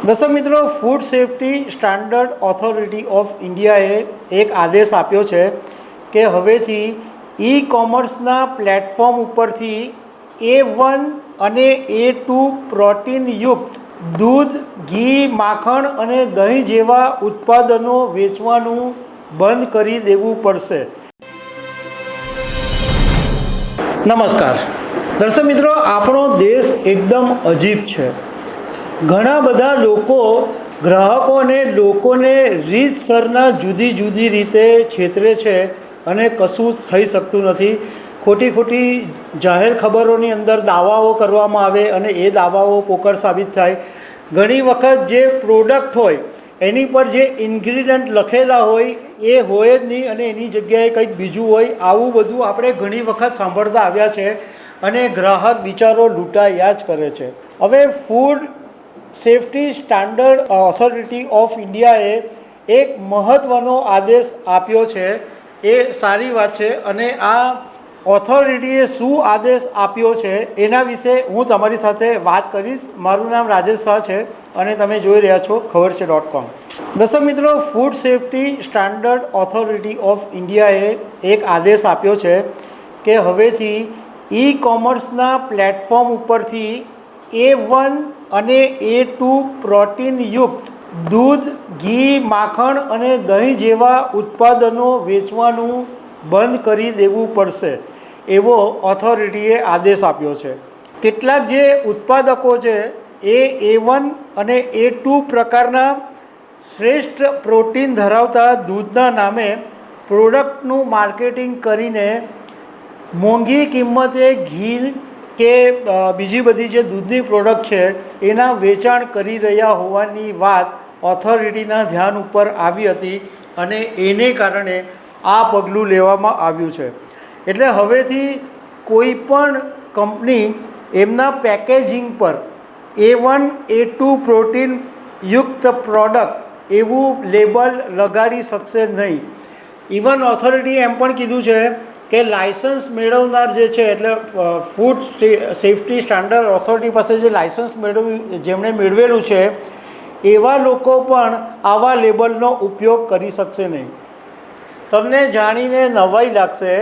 દર્શક મિત્રો, food safety standard authority of ઇન્ડિયાએ એક આદેશ આપ્યો છે કે હવેથી ઈ-કોમર્સના પ્લેટફોર્મ ઉપરથી A1 અને A2 પ્રોટીનયુક્ત દૂધ, ઘી, માખણ અને દહીં જેવા ઉત્પાદનો વેચવાનું બંધ કરી દેવું પડશે. નમસ્કાર દર્શક મિત્રો, આપણો દેશ એકદમ અજીબ છે. ઘણા બધા લોકો ગ્રાહકોને રીતસરના જુદી જુદી રીતે છેતરે છે અને કશું થઈ શકતું નથી. ખોટી જાહેર ખબરોની અંદર દાવાઓ કરવામાં આવે અને એ દાવાઓ પોકળ સાબિત થાય. ઘણી વખત જે પ્રોડક્ટ હોય એની પર જે ઇન્ગ્રીડિયન્ટ લખેલા હોય એ હોય જ નહીં અને એની જગ્યાએ કંઈક બીજું હોય. આવું બધું આપણે ઘણી વખત સાંભળતા આવ્યા છે અને ગ્રાહક બિચારો લૂંટાયા જ કરે છે. હવે food safety standard authority of ઇન્ડિયાએ એક મહત્ત્વનો આદેશ આપ્યો છે. એ સારી વાત છે અને આ ઓથોરિટીએ શું આદેશ આપ્યો છે એના વિશે હું તમારી સાથે વાત કરીશ. મારું નામ રાજેશ શાહ છે અને તમે જોઈ રહ્યા છો ખબરછે.com. દર્શક મિત્રો, food safety standard authority of ઇન્ડિયાએ એક આદેશ આપ્યો છે કે હવેથી ઈ-કોમર્સના પ્લેટફોર્મ ઉપરથી A1 અને A2 પ્રોટીનયુક્ત દૂધ, ઘી, માખણ અને દહીં જેવા ઉત્પાદનો વેચવાનું બંધ કરી દેવું પડશે એવો ઓથોરિટીએ આદેશ આપ્યો છે. કેટલાક જે ઉત્પાદકો છે એ A1 અને A2 પ્રકારના શ્રેષ્ઠ પ્રોટીન ધરાવતા દૂધના નામે પ્રોડક્ટનું માર્કેટિંગ કરીને મોંઘી કિંમતે ઘી કે બીજી બધી જે દૂધની પ્રોડક્ટ છે એના વેચાણ કરી રહ્યા હોવાની વાત ઓથોરિટીના ધ્યાન ઉપર આવી હતી અને એને કારણે આ પગલું લેવામાં આવ્યું છે. એટલે હવેથી કોઈ પણ કંપની એમના પેકેજિંગ પર A1 A2 પ્રોટીનયુક્ત પ્રોડક્ટ એવું લેબલ લગાડી શકશે નહીં. ઇવન ઓથોરિટીએ એમ પણ કીધું છે કે લાયસન્સ મેળવનાર જે છે એટલે ફૂડ સેફ્ટી સ્ટાન્ડર્ડ ઓથોરિટી પાસે જે લાયસન્સ જેમણે મેળવેલું છે એવા લોકો પણ આવા લેબલનો ઉપયોગ કરી શકશે નહીં. તમને જાણીને નવાઈ લાગશે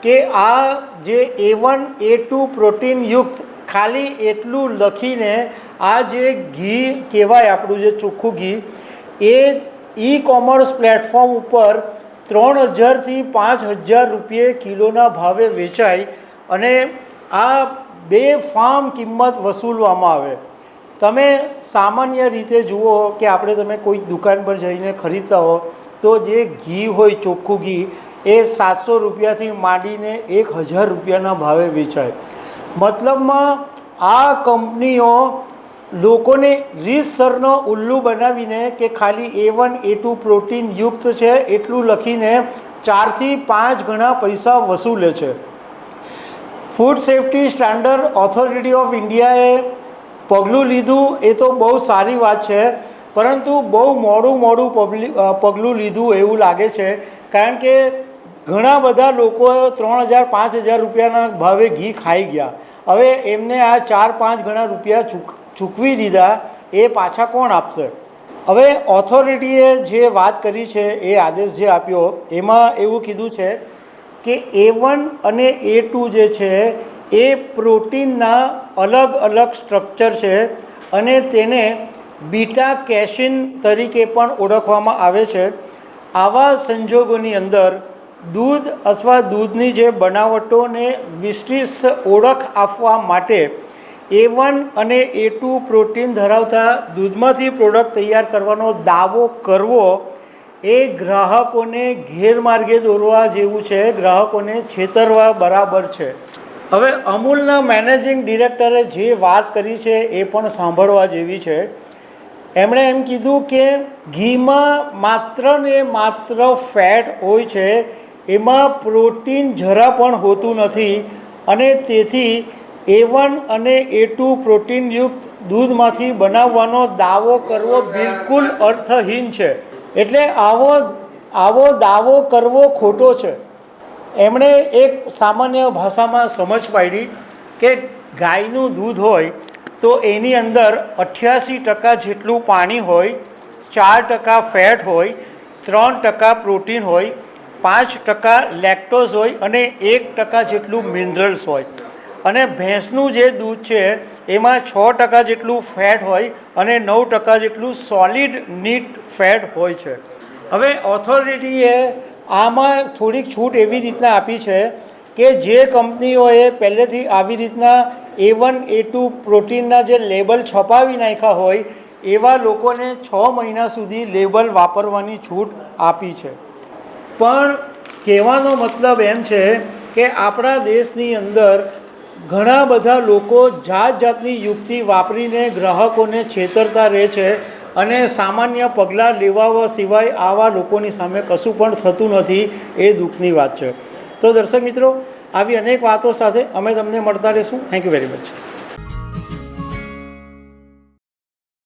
કે આ જે A1 A2 પ્રોટીનયુક્ત ખાલી એટલું લખીને આ જે ઘી કહેવાય આપણું જે ચોખ્ખું ઘી એ ઈ-કોમર્સ પ્લેટફોર્મ ઉપર 3000થી 5000 રૂપિયે કિલોના ભાવે વેચાય અને આ બેફામ કિંમત વસૂલવામાં આવે. તમે સામાન્ય રીતે જુઓ કે તમે કોઈ દુકાન પર જઈને ખરીદતા હો તો જે ઘી હોય ચોખ્ખું ઘી એ 700 રૂપિયાથી માંડીને 1000 રૂપિયાના ભાવે વેચાય. મતલબમાં આ કંપનીઓ લોકોને રીતસરનો ઉલ્લુ બનાવીને કે ખાલી A1 A2 પ્રોટીનયુક્ત છે એટલું લખીને 4 થી 5 ગણા પૈસા વસૂલે છે. Food safety standard authority of ઇન્ડિયાએ પગલું લીધું એ તો બહુ સારી વાત છે, પરંતુ બહુ મોડું પગલું લીધું એવું લાગે છે. કારણ કે ઘણા બધા લોકો 3000-5000 રૂપિયાના ભાવે ઘી ખાઈ ગયા. હવે એમને આ 4-5 ગણા રૂપિયા ચૂકવી દીધા, એ પાછા કોણ આપશે? હવે ઓથોરિટીએ જે વાત કરી છે એ આદેશ જે આપ્યો એમાં એવું કીધું છે કે A1 અને A2 જે છે એ પ્રોટીનના અલગ અલગ સ્ટ્રક્ચર છે અને તેને બીટા કેસીન તરીકે પણ ઓળખવામાં આવે છે. આવા સંજોગોની અંદર દૂધ અથવા દૂધની જે બનાવટોને વિશિષ્ટ ઓળખ આપવા માટે A1 અને A2 પ્રોટીન ધરાવતા દૂધમાંથી પ્રોડક્ટ તૈયાર કરવાનો દાવો કરવો એ ગ્રાહકોને ગેરમાર્ગે દોરવા જેવું છે, ગ્રાહકોને છેતરવા બરાબર છે. હવે અમૂલના મેનેજિંગ ડિરેક્ટરે જે વાત કરી છે એ પણ સાંભળવા જેવી છે. એમણે એમ કીધું કે ઘીમાં માત્ર ને માત્ર ફેટ હોય છે, એમાં પ્રોટીન જરા પણ હોતું નથી અને તેથી A1 અને A2 પ્રોટીનયુક્ત દૂધમાંથી બનાવવાનો દાવો કરવો બિલકુલ અર્થહીન છે. એટલે આવો દાવો કરવો ખોટો છે. એમણે એક સામાન્ય ભાષામાં સમજ પાડી કે ગાયનું દૂધ હોય તો એની અંદર 88% જેટલું પાણી હોય, 4% ફેટ હોય, 3% પ્રોટીન હોય, 5% લેક્ટોઝ હોય અને 1% જેટલું મિનરલ્સ હોય. અને ભેંસનું જે દૂધ છે એમાં 6% જેટલું ફેટ હોય અને 9% જેટલું સોલિડ નીટ ફેટ હોય છે. હવે ઓથોરિટીએ આમાં થોડીક છૂટ એવી રીતના આપી છે કે જે કંપનીઓએ પહેલેથી આવી રીતના A1 A2 પ્રોટીનના જે લેબલ છપાવી નાખ્યા હોય એવા લોકોને 6 મહિના સુધી લેબલ વાપરવાની છૂટ આપી છે. પણ કહેવાનો મતલબ એમ છે કે આપણા દેશની અંદર ઘણા બધા લોકો જાત જાતની યુક્તિ વાપરીને ગ્રાહકોને છેતરતા રહે છે અને સામાન્ય પગલાં લેવા સિવાય આવા લોકોની સામે કશું પણ થતું નથી. એ દુઃખની વાત છે. તો દર્શક મિત્રો, આવી અનેક વાતો સાથે અમે તમને મળતા રહીશું. Thank you very much.